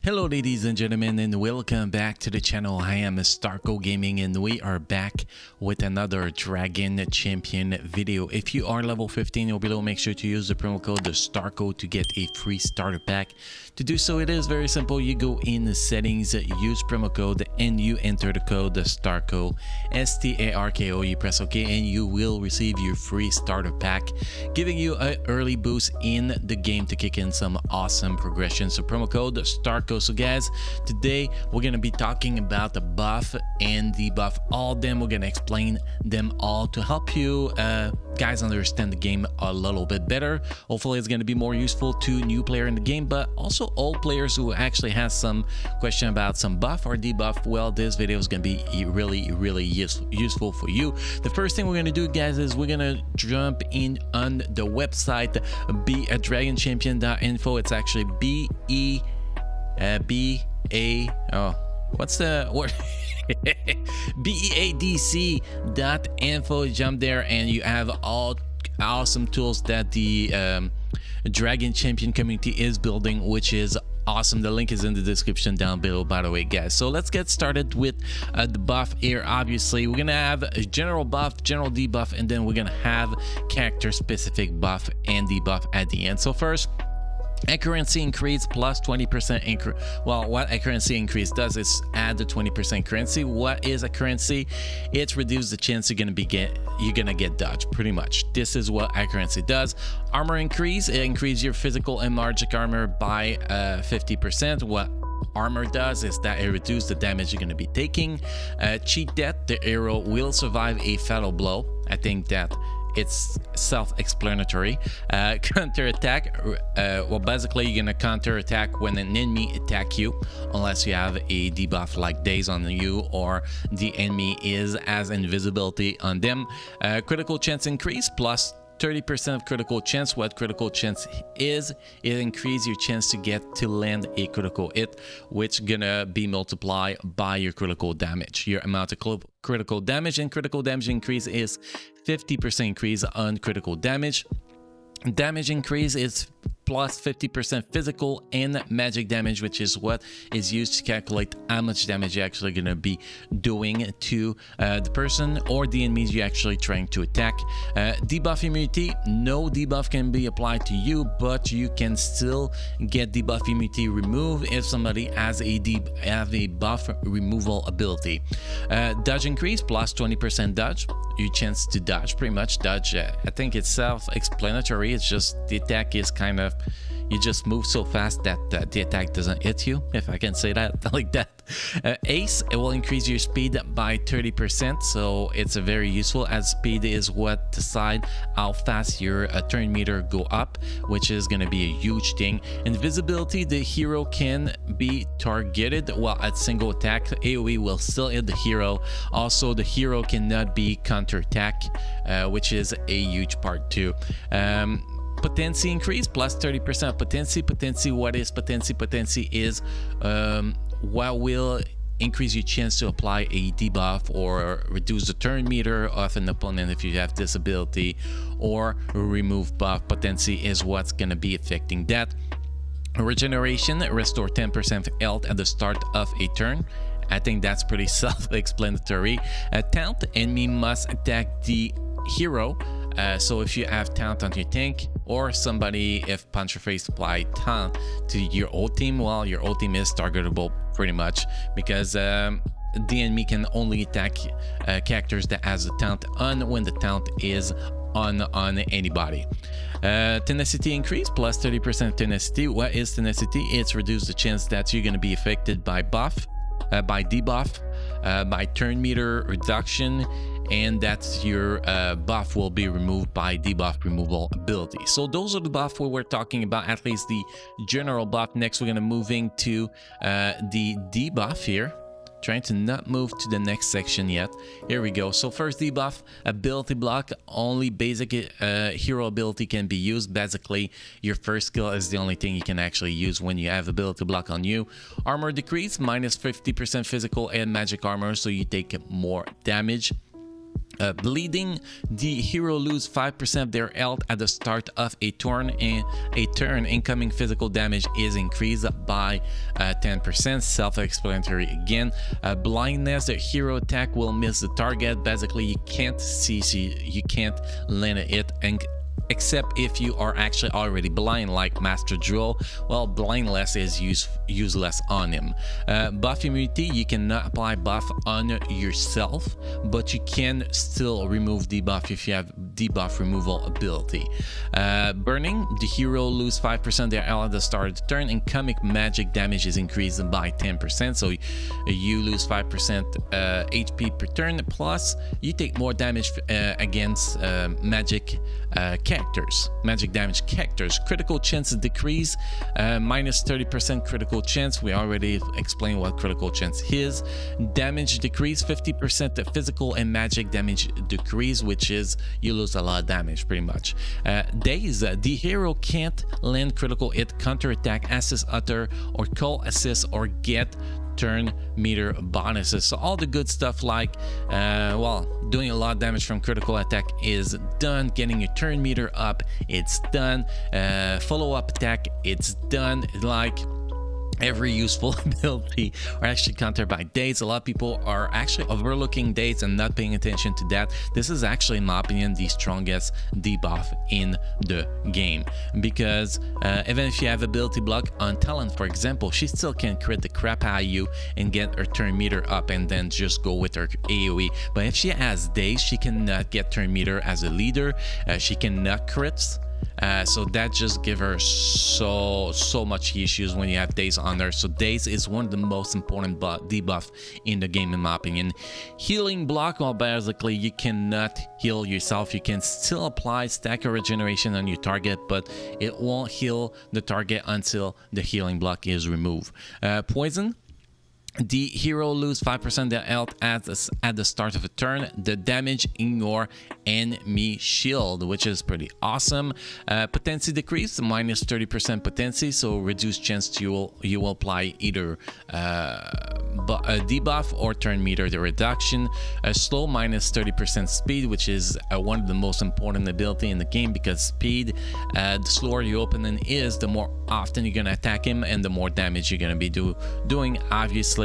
Hello ladies and gentlemen, and welcome back to the channel. I am Starko Gaming and we are back with another Dragon Champion video. If you are level 15 or below, make sure to use the promo code Starko to get a free starter pack. To do so, it is very simple. You go in the settings, use promo code, and you enter the code Starko, S-T-A-R-K-O. You press OK and you will receive your free starter pack, giving you an early boost in the game to kick in some awesome progression. So promo code Starko. So guys, today we're gonna be talking about the buff and debuff, all of them. We're gonna explain them all to help you guys understand the game a little bit better. Hopefully it's gonna be more useful to new player in the game, but also old players who actually has some question about some buff or debuff. Well, this video is gonna be really useful for you. The first thing we're gonna do, guys, is we're gonna jump in on the website dragonchampion.info. It's actually what's the word? beadc.info. Jump there and you have all awesome tools that the Dragon Champion community is building, which is awesome. The link is in the description down below, by the way, guys. So let's get started with the buff here. Obviously we're gonna have a general buff, general debuff, and then we're gonna have character specific buff and debuff at the end. So first, accuracy increase plus 20%. Well, what accuracy increase does is add the 20% currency. What is accuracy? It reduces the chance you're gonna get dodged. Pretty much, this is what accuracy does. Armor increase, it increases your physical and magic armor by 50%. What armor does is that it reduces the damage you're going to be taking. Cheat death, the hero will survive a fatal blow. I think that it's self-explanatory. Counter attack, well, basically you're gonna counter attack when an enemy attack you, unless you have a debuff like daze on you or the enemy has invisibility on them. Critical chance increase plus 30% of critical chance. What critical chance is, it increases your chance to land a critical hit, which gonna be multiplied by your critical damage, your amount of critical damage. And critical damage increase is 50% increase on critical damage. Damage increase is plus 50% physical and magic damage, which is what is used to calculate how much damage you're actually going to be doing to the person or the enemies you're actually trying to attack. Debuff immunity, no debuff can be applied to you, but you can still get debuff immunity removed if somebody has a buff removal ability. Dodge increase plus 20% dodge, your chance to dodge. Pretty much dodge, I think it's self-explanatory. It's just the attack is kind of, you just move so fast that the attack doesn't hit you, if I can say that like that. Ace, it will increase your speed by 30%, so it's a very useful, as speed is what decide how fast your turn meter go up, which is going to be a huge thing. Invisibility, the hero can be targeted while at single attack. AoE will still hit the hero. Also, the hero cannot be counter attack, which is a huge part too. Potency increase plus 30% potency. What is potency? Potency is what will increase your chance to apply a debuff or reduce the turn meter of an opponent if you have disability, or remove buff. Potency is what's going to be affecting that. Regeneration, restore 10% health at the start of a turn. I think that's pretty self-explanatory. Taunt, enemy must attack the hero. So if you have taunt on your tank, or somebody, if Puncher Face apply taunt to your old team, well, your old team is targetable pretty much, because the enemy can only attack characters that has the taunt on when the taunt is on anybody. Tenacity increase plus 30% tenacity. What is tenacity? It's reduce the chance that you're going to be affected by buff, by debuff, by turn meter reduction, and that your buff will be removed by debuff removal ability. So those are the buff we were talking about, at least the general buff. Next we're going to move into the debuff here. Trying to not move to the next section yet. Here we go. So first debuff, ability block. Only basic hero ability can be used. Basically, your first skill is the only thing you can actually use when you have ability block on you. Armor decrease, minus 50% physical and magic armor, so you take more damage. Bleeding, the hero lose 5% of their health at the start of a turn, and incoming physical damage is increased by 10%. Self-explanatory again. Blindness, the hero attack will miss the target. Basically, you can't see, you can't land it, and except if you are actually already blind, like Master Jewel. Well, blindness is useless on him. Buff immunity, you cannot apply buff on yourself, but you can still remove debuff if you have debuff removal ability. Burning, the hero lose 5% of their health at the start of the turn, and comic magic damage is increased by 10%, so you lose 5% HP per turn, plus you take more damage against magic damage characters. Critical chances decrease, minus 30% critical chance. We already explained what critical chance is. Damage decrease 50%. The physical and magic damage decrease, which is you lose a lot of damage pretty much. Daze, the hero can't land critical hit, counter attack, assist, utter, or call assist, or get turn meter bonuses. So all the good stuff, like well, doing a lot of damage from critical attack is done. Getting your turn meter up, it's done. Follow-up attack, it's done. Like every useful ability are actually countered by Daze. A lot of people are actually overlooking Daze and not paying attention to that. This is actually, in my opinion, the strongest debuff in the game, because even if you have ability block on Talent, for example, she still can crit the crap out of you and get her turn meter up and then just go with her AoE. But if she has Daze, she cannot get turn meter as a leader. She cannot crits. So that just give her so much issues when you have Daze on her. So Daze is one of the most important debuff in the game, in my opinion. Healing block, well, basically you cannot heal yourself. You can still apply stack of regeneration on your target, but it won't heal the target until the healing block is removed. Poison, the hero lose 5% of their health at the start of a turn. The damage in your enemy shield, which is pretty awesome. Potency decrease, minus 30% potency, so reduced chance you will apply either a debuff or turn meter the reduction. Slow, minus 30% speed, which is one of the most important ability in the game, because speed, the slower your opponent is, the more often you're gonna attack him and the more damage you're gonna be doing, obviously.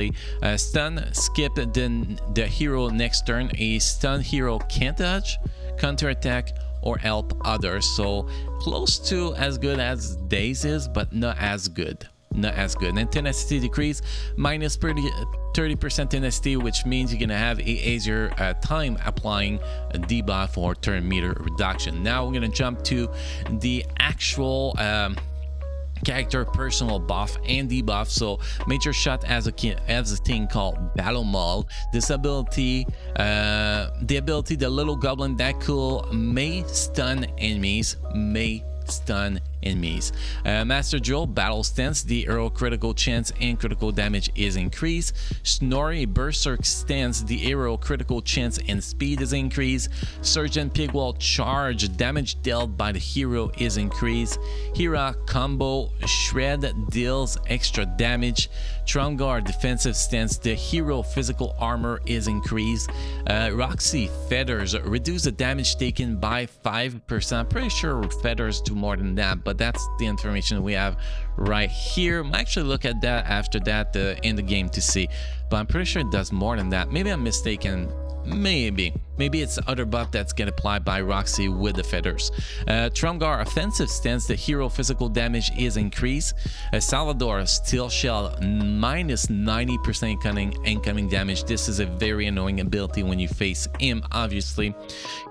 Stun, skip the hero next turn. A stun hero can't dodge, counter attack, or help others. So close to as good as Daze is, but not as good. And tenacity decrease, minus 30% tenacity, which means you're gonna have a easier time applying a debuff or turn meter reduction. Now we're gonna jump to the actual character personal buff and debuff. So Major Shot has a thing called Battle Maul. This ability, the little goblin that cool, may stun enemies, Master Jewel, Battle Stance, the hero critical chance and critical damage is increased. Snorri, Berserk Stance, the hero critical chance and speed is increased. Surgeon Pigwall, Charge, damage dealt by the hero is increased. Hera Combo, Shred, deals extra damage. Trumgar, Defensive Stance, the hero physical armor is increased. Roxy, Feathers, reduce the damage taken by 5%. I'm pretty sure Feathers do more than that, but that's the information we have right here. Might actually look at that after that in the game to see, but I'm pretty sure it does more than that. Maybe I'm mistaken. Maybe it's the other buff that's get applied by Roxy with the feathers. Trumgar, Offensive Stance, the hero physical damage is increased. Salvador, Steel Shell, minus 90% incoming damage. This is a very annoying ability when you face him, obviously.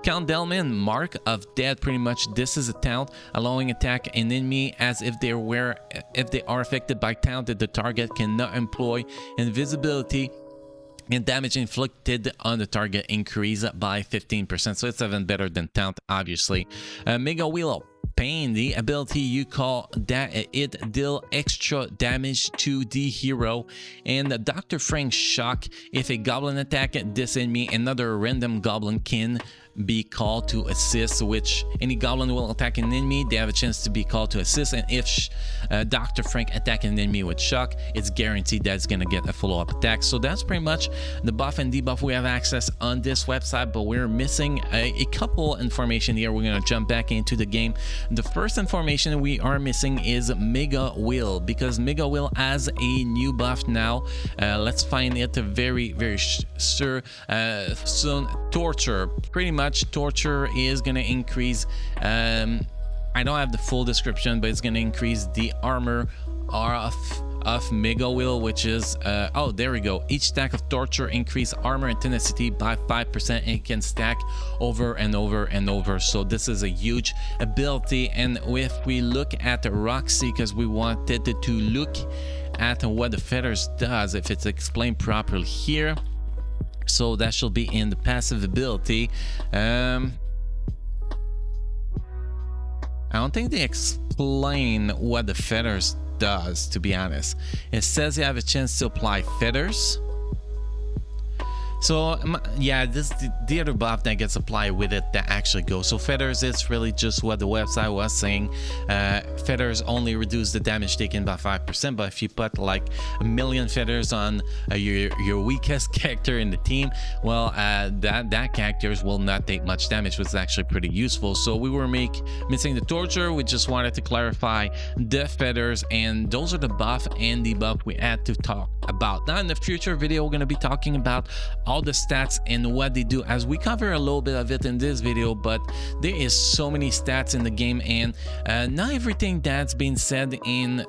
Count Delman, Mark of Death, pretty much this is a taunt, allowing attack an enemy as if they are affected by taunt that the target cannot employ invisibility, and damage inflicted on the target increase by 15%, so it's even better than taunt, obviously. Mega Wheel of Pain, the ability you call that it deal extra damage to the hero. And Dr. Frank Shock, if a goblin attack this enemy, another random goblin can be called to assist, which any goblin will attack an enemy, they have a chance to be called to assist. And if Dr. Frank attack an enemy with shock, it's guaranteed that it's gonna get a follow-up attack. So that's pretty much the buff and debuff we have access on this website, but we're missing a couple information here. We're gonna jump back into the game. The first information we are missing is Mega Will, because Mega Will has a new buff now. Let's find it very soon. Torture, pretty much torture is gonna increase, I don't have the full description, but it's gonna increase the armor of Mega Will, which is oh, there we go. Each stack of torture increase armor and tenacity by 5%, and it can stack over and over and over. So this is a huge ability. And if we look at Roxy, because we wanted to look at what the feathers does, if it's explained properly here, so that should be in the passive ability. I don't think they explain what the feathers does, to be honest. It says you have a chance to apply feathers. So yeah, this the other buff that gets applied with it that actually goes. So feathers, it's really just what the website was saying. Feathers only reduce the damage taken by 5%, but if you put like 1,000,000 feathers on your weakest character in the team, well, that characters will not take much damage, which is actually pretty useful. So we were missing the torture. We just wanted to clarify the feathers, and those are the buff and debuff we had to talk about. Now in the future video, we're going to be talking about all the stats and what they do, as we cover a little bit of it in this video, but there is so many stats in the game, and not everything that's been said in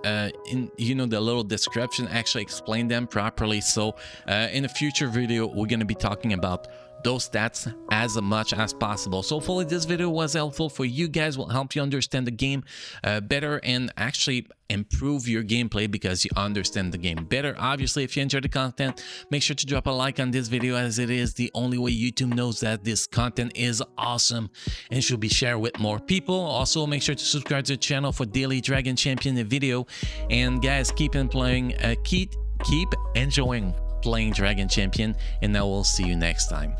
you know, the little description actually explain them properly. So in a future video, we're going to be talking about those stats as much as possible. So hopefully this video was helpful for you guys, will help you understand the game better and actually improve your gameplay because you understand the game better. Obviously, if you enjoyed the content, make sure to drop a like on this video, as it is the only way YouTube knows that this content is awesome and should be shared with more people. Also, make sure to subscribe to the channel for daily Dragon Champion video. And guys, keep enjoying playing Dragon Champion, and I will see you next time.